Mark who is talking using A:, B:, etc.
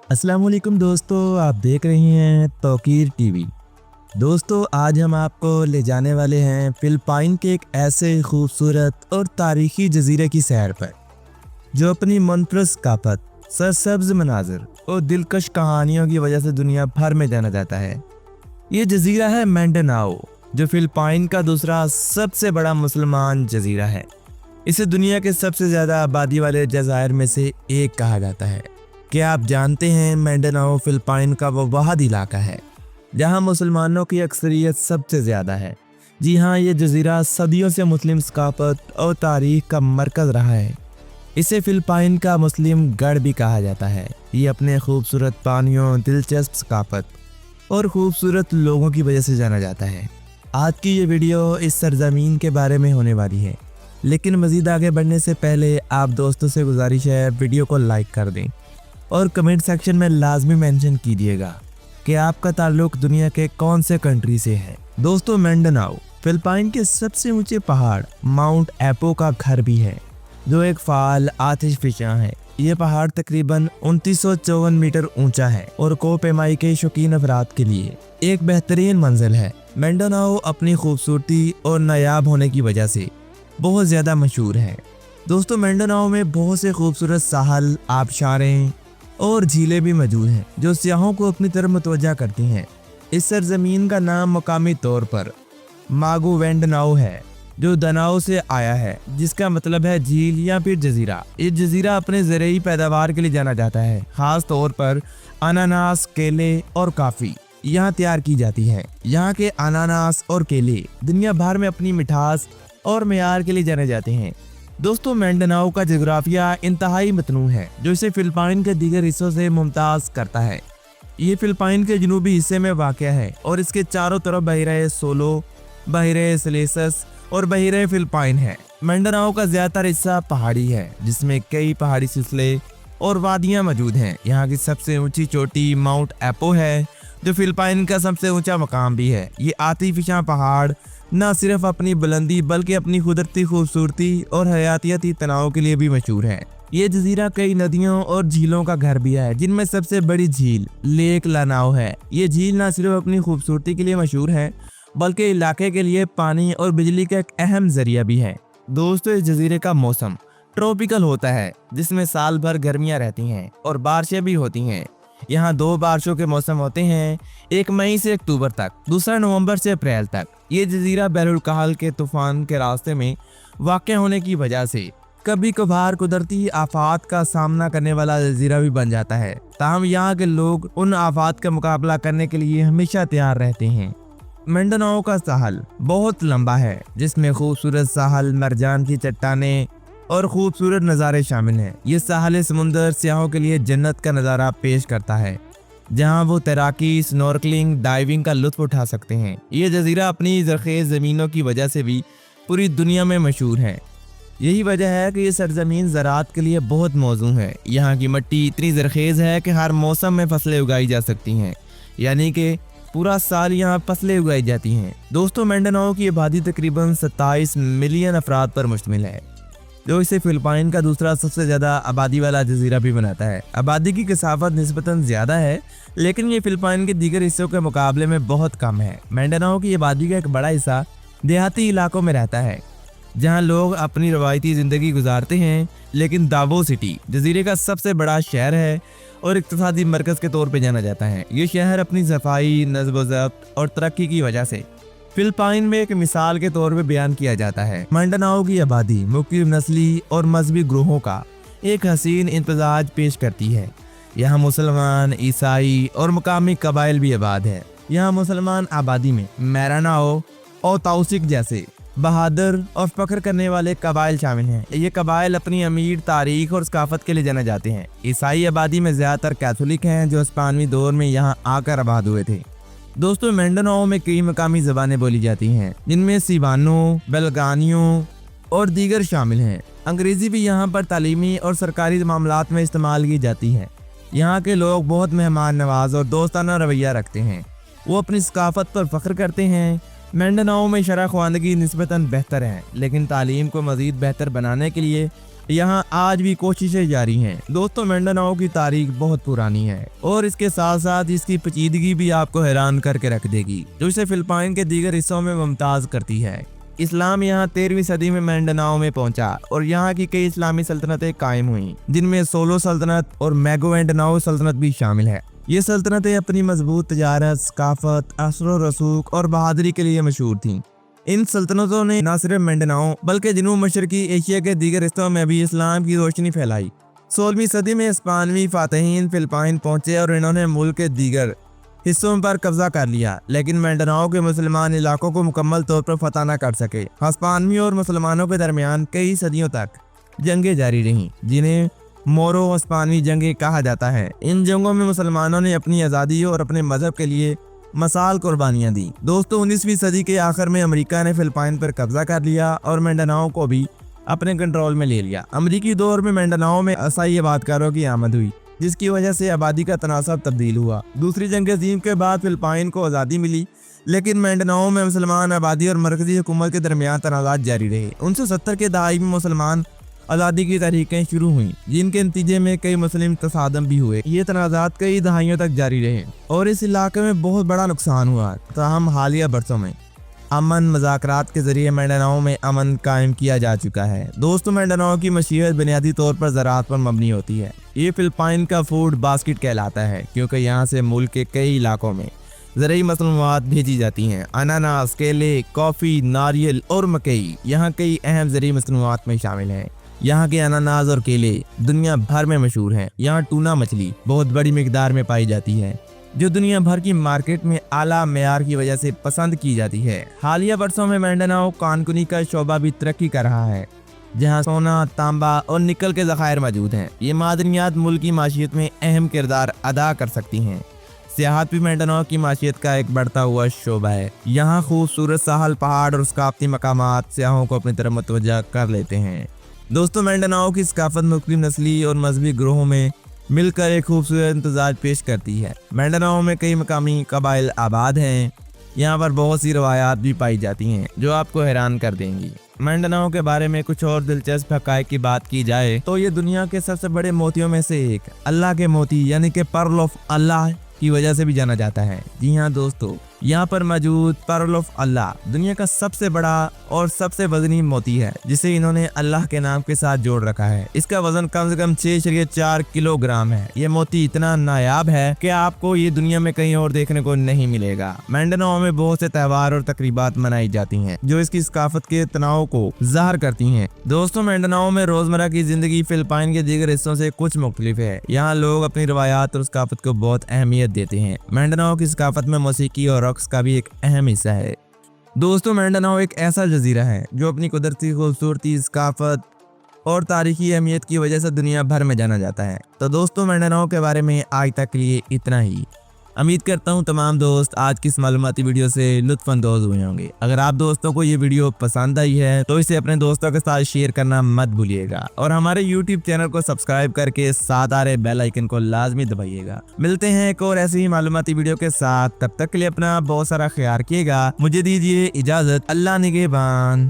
A: अस्सलाम वालेकुम दोस्तों, आप देख रहे हैं तौकीर टीवी। दोस्तों, आज हम आपको ले जाने वाले हैं फिलिपाइन के एक ऐसे खूबसूरत और तारीखी जजीरे की सैर पर जो अपनी मुनफरद सकाफत, सरसब्ज मनाजिर और दिलकश कहानियों की वजह से दुनिया भर में जाना जाता है। ये जजीरा है मिंडानाओ, जो फिलिपाइन का दूसरा सबसे बड़ा मुसलमान जजीरा है। इसे दुनिया के सबसे ज़्यादा आबादी वाले जज़ायर में से एक कहा जाता है। क्या आप जानते हैं मिंडानाओ फिलिपाइन का वो वाहिद इलाका है जहां मुसलमानों की अक्सरियत सबसे ज़्यादा है। जी हाँ, ये जजीरा सदियों से मुस्लिम सकाफत और तारीख का मरकज़ रहा है। इसे फिलिपाइन का मुस्लिम गढ़ भी कहा जाता है। ये अपने खूबसूरत पानियों, दिलचस्प सकाफत और खूबसूरत लोगों की वजह से जाना जाता है। आज की ये वीडियो इस सरजमीन के बारे में होने वाली है, लेकिन मज़ीद आगे बढ़ने से पहले आप दोस्तों से गुजारिश है वीडियो को लाइक कर दें और कमेंट सेक्शन में लाजमी मेंशन कीजिएगा कि आपका ताल्लुक दुनिया के कौन से कंट्री से है। दोस्तों, मिंडानाओ फिलिपाइन के सबसे ऊंचे पहाड़ माउंट एपो का घर भी है, जो एक फाल आतिशफिशा है। ये पहाड़ तकरीबन 2954 मीटर ऊंचा है और कोपेमाई के शौकीन अफराद के लिए एक बेहतरीन मंजिल है। मिंडानाओ अपनी खूबसूरती और नायाब होने की वजह से बहुत ज़्यादा मशहूर है। दोस्तों, मिंडानाओ में बहुत से खूबसूरत साहल, आबशारें और झीलें भी मौजूद हैं जो सियाहों को अपनी तरफ मुतवज्जा करती हैं। इस सरजमीन का नाम मकामी तौर पर मागुवेंडानाओ है, जो दनाओ से आया है, जिसका मतलब है झील या फिर जजीरा। ये जजीरा अपने ज़रूरी पैदावार के लिए जाना जाता है। खास तौर पर अनानास, केले और कॉफ़ी यहाँ तैयार की जाती है। यहाँ के अनानास और केले दुनिया भर में अपनी मिठास और मेयार के लिए जाने जाते हैं। दोस्तों, मिंडानाओ का जोग्राफिया इंतहाई मतनू है, जो इसे फिलिपाइन के दीगर हिस्सों से मुमताज़ करता है। ये फिलिपाइन के जनूबी हिस्से में वाक़या है और इसके चारों तरफ बहिरे सोलो, बहिरे सलेसस और बहिरे फिलिपाइन है। मिंडानाओ का ज़्यादातर हिस्सा पहाड़ी है, जिसमें कई पहाड़ी सिलसिले और वादियाँ मौजूद हैं। यहाँ की सबसे ऊंची चोटी माउंट एपो है, जो फिलिपाइन का सबसे ऊंचा मकाम भी है। ये आतिफिशा पहाड़ न सिर्फ अपनी बुलंदी बल्कि अपनी कुदरती खूबसूरती और हयातियाती तनाव के लिए भी मशहूर है। ये जजीरा कई नदियों और झीलों का घर भी है, जिनमें सबसे बड़ी झील लेक लानाओ है। ये झील न सिर्फ अपनी खूबसूरती के लिए मशहूर है बल्कि इलाके के लिए पानी और बिजली का एक अहम जरिया भी है। दोस्तों, इस जजीरे का मौसम ट्रॉपिकल होता है, जिसमें साल भर गर्मियाँ रहती हैं और बारिशें भी होती हैं। यहाँ दो बारिशों के मौसम होते हैं, एक मई से अक्टूबर तक, दूसरा नवंबर से अप्रैल तक। ये जजीरा बहरुल के तूफान के रास्ते में वाक़ होने की वजह से कभी कभार कुदरती आफात का सामना करने वाला जजीरा भी बन जाता है। ताहम यहाँ के लोग उन आफात का मुकाबला करने के लिए हमेशा तैयार रहते हैं। मिंडानाओ का साहल बहुत लंबा है, जिसमें खूबसूरत साहल, मरजान की चट्टानें और खूबसूरत नज़ारे शामिल हैं। ये साहल समुंदर सियाहों के लिए जन्नत का नज़ारा पेश करता है, जहां वो तैराकी, स्नॉर्कलिंग, डाइविंग का लुत्फ उठा सकते हैं। ये जजीरा अपनी ज़रख़ेज़ ज़मीनों की वजह से भी पूरी दुनिया में मशहूर है। यही वजह है कि ये सरजमीन ज़राअत के लिए बहुत मौजूद है। यहाँ की मिट्टी इतनी ज़रख़ेज़ है कि हर मौसम में फसलें उगाई जा सकती हैं, यानी कि पूरा साल यहाँ फसलें उगाई जाती हैं। दोस्तों, मिंडानाओ की आबादी तकरीबन 27 मिलियन अफराद पर मुश्तमिल है, जो इसे फिलिपाइन का दूसरा सबसे ज़्यादा आबादी वाला जजीरा भी बनाता है। आबादी की कसाफत निस्बतन ज़्यादा है, लेकिन ये फिलिपाइन के दीगर हिस्सों के मुकाबले में बहुत कम है। मिंडानाओ की आबादी का एक बड़ा हिस्सा देहाती इलाकों में रहता है, जहां लोग अपनी रवायती ज़िंदगी गुजारते हैं। लेकिन दावो सिटी जजीरे का सबसे बड़ा शहर है और इक़्तिसादी मरकज़ के तौर पर जाना जाता है। ये शहर अपनी सफाई, नज़्म-ओ-ज़ब्त और तरक्की की वजह से फिलिपाइन में एक मिसाल के तौर पे बयान किया जाता है। मिंडानाओ की आबादी मुख्तलिफ नस्ली और मजहबी ग्रोहों का एक हसीन इम्तजाज पेश करती है। यहाँ मुसलमान, ईसाई और मकामी कबाइल भी आबाद है। यहाँ मुसलमान आबादी में मैरानाओ और ताउसिक जैसे बहादुर और फख्र करने वाले कबाइल शामिल हैं। ये कबाइल अपनी अमीर तारीख और सकाफत के लिए जाने जाते हैं। ईसाई आबादी में ज़्यादातर कैथोलिक हैं, जो स्पेनी दौर में यहाँ आकर आबाद हुए थे। दोस्तों, मिंडानाओ में कई मकामी ज़बानें बोली जाती हैं, जिनमें सीबानो, बेलगानियो और दीगर शामिल हैं। अंग्रेज़ी भी यहाँ पर तालीमी और सरकारी मामलात में इस्तेमाल की जाती है। यहाँ के लोग बहुत मेहमान नवाज और दोस्ताना रवैया रखते हैं। वो अपनी सकाफत पर फ़ख्र करते हैं। मिंडानाओ में शरह ख़वानगी निस्बतन बेहतर है, लेकिन तालीम को मज़ीद बेहतर बनाने के लिए यहाँ आज भी कोशिशें जारी हैं। दोस्तों, मिंडानाओ की तारीख बहुत पुरानी है और इसके साथ साथ इसकी पेचीदगी भी आपको हैरान करके रख देगी, जो इसे फिलिपाइन के दीगर हिस्सों में मुमताज करती है। इस्लाम यहाँ 13वीं सदी में मिंडानाओ में पहुंचा और यहाँ की कई इस्लामी सल्तनतें कायम हुई, जिनमें सोलो सल्तनत और मैगोवेंडानाओ सल्तनत भी शामिल है। ये सल्तनतें अपनी मजबूत तजारत, सकाफत, असर और रसूख और बहादुरी के लिए मशहूर थीं। इन सल्तनतों ने न सिर्फ मिंडानाओ बल्कि जनूब मशरकी एशिया के दीगर हिस्सों में भी इस्लाम की रोशनी फैलाई। 16वीं सदी में स्पेनी फातहीन फिलिपाइन पहुंचे और इन्होंने मुल्क के दीगर हिस्सों पर कब्जा कर लिया, लेकिन मिंडानाओ के मुसलमान इलाकों को मुकम्मल तौर पर फतह न कर सके। स्पेनी और मुसलमानों के दरमियान कई सदियों तक जंगें जारी रहीं, जिन्हें मोरो स्पेनी जंगें कहा जाता है। इन जंगों में मुसलमानों ने अपनी आज़ादी और अपने मजहब के लिए मसाल कुर्बानियां दी। दोस्तों, 19वीं सदी के आखिर में अमेरिका ने फिलिपाइन पर कब्जा कर लिया और मिंडानाओ को भी अपने कंट्रोल में ले लिया। अमेरिकी दौर में मिंडानाओ में असाई आबादकारों की आमद हुई, जिसकी वजह से आबादी का तनासब तब्दील हुआ। दूसरी जंग अज़ीम के बाद फिलिपाइन को आज़ादी मिली, लेकिन मिंडानाओ में मुसलमान आबादी और मरकजी हुकूमत के दरमियान तनाज़ात जारी रहे। 1970 के दहाई में मुसलमान आज़ादी की तहरीकें शुरू हुई, जिनके नतीजे में कई मुस्लिम तसादम भी हुए। ये तनाज़ात कई दहाइयों तक जारी रहे और इस इलाके में बहुत बड़ा नुकसान हुआ। ताहम हालिया बरसों में अमन मुज़ाकरात के जरिए मिंडानाओ में अमन कायम किया जा चुका है। दोस्तों, मिंडानाओ की मशीयत बुनियादी तौर पर ज़राअत पर मबनी होती है। ये फिलिपाइन का फूड बास्केट कहलाता है, क्योंकि यहाँ से मुल्क के कई इलाकों में ज़रूरी मसनूआत भेजी जाती हैं। अनानास, केले, कॉफ़ी, नारियल और मकई यहाँ कई अहम ज़रूरी मसनूआत में शामिल हैं। यहाँ के अनानास और केले दुनिया भर में मशहूर हैं। यहाँ टूना मछली बहुत बड़ी मिकदार में पाई जाती है, जो दुनिया भर की मार्केट में आला मेयार की वजह से पसंद की जाती है। हालिया बरसों में मिंडानाओ कानकुनी का शोबा भी तरक्की कर रहा है, जहाँ सोना, तांबा और निकल के ज़खायर मौजूद हैं। ये मादनियात मुल्क की माशियत में अहम किरदार अदा कर सकती हैं। सियाहत भी मिंडानाओ की माशियत का एक बढ़ता हुआ शोबा है। यहाँ खूबसूरत साहल, पहाड़ और सकाफती मकामात सियाहों को अपनी तरफ मुतवज्जा कर लेते हैं। दोस्तों, मिंडानाओ की सकाफत मुख्तलिफ नस्ली और मजहबी ग्रोहों में मिलकर एक खूबसूरत इम्तजाज पेश करती है। मिंडानाओ में कई मकामी कबाइल आबाद हैं। यहाँ पर बहुत सी रवायात भी पाई जाती हैं, जो आपको हैरान कर देंगी। मिंडानाओ के बारे में कुछ और दिलचस्प हक़ाइक़ की बात की जाए तो ये दुनिया के सबसे बड़े मोतियों में से एक, अल्लाह के मोती यानी कि पर्ल ऑफ अल्लाह की वजह से भी जाना जाता है। जी हाँ दोस्तों, यहाँ पर मौजूद पर्ल ऑफ अल्लाह दुनिया का सबसे बड़ा और सबसे वजनी मोती है, जिसे इन्होंने अल्लाह के नाम के साथ जोड़ रखा है। इसका वजन कम से कम 6.4 किलोग्राम है। ये मोती इतना नायाब है कि आपको ये दुनिया में कहीं और देखने को नहीं मिलेगा। मिंडानाओ में बहुत से त्यौहार और तकरीबात मनाई जाती हैं, जो इसकी सकाफत के तनाव को ज़ाहिर करती हैं। दोस्तों, मिंडानाओ में रोजमर्रा की जिंदगी फिलिपाइन के दीगर हिस्सों से कुछ मुख्तलिफ है। यहाँ लोग अपनी रवायात और सकाफत को बहुत अहमियत देते हैं। मिंडानाओ की सकाफत में मौसीकी और रक्स का भी एक अहम हिस्सा है। दोस्तों, मिंडानाओ एक ऐसा जजीरा है जो अपनी कुदरती खूबसूरती, सकाफत और तारीखी अहमियत की वजह से दुनिया भर में जाना जाता है। तो दोस्तों, मिंडानाओ के बारे में आज तक के लिए इतना ही। उम्मीद करता हूँ तमाम दोस्त आज की इस मालूमाती वीडियो से लुत्फ़अंदोज़ हुए होंगे। अगर आप दोस्तों को ये वीडियो पसंद आई है तो इसे अपने दोस्तों के साथ शेयर करना मत भूलिएगा और हमारे YouTube चैनल को सब्सक्राइब करके साथ आ रहे बेल आइकन को लाजमी दबाइएगा। मिलते हैं एक और ऐसी ही मालूमाती वीडियो के साथ। तब तक के लिए अपना बहुत सारा ख्याल रखिएगा। मुझे दीजिए इजाज़त। अल्लाह निगहबान।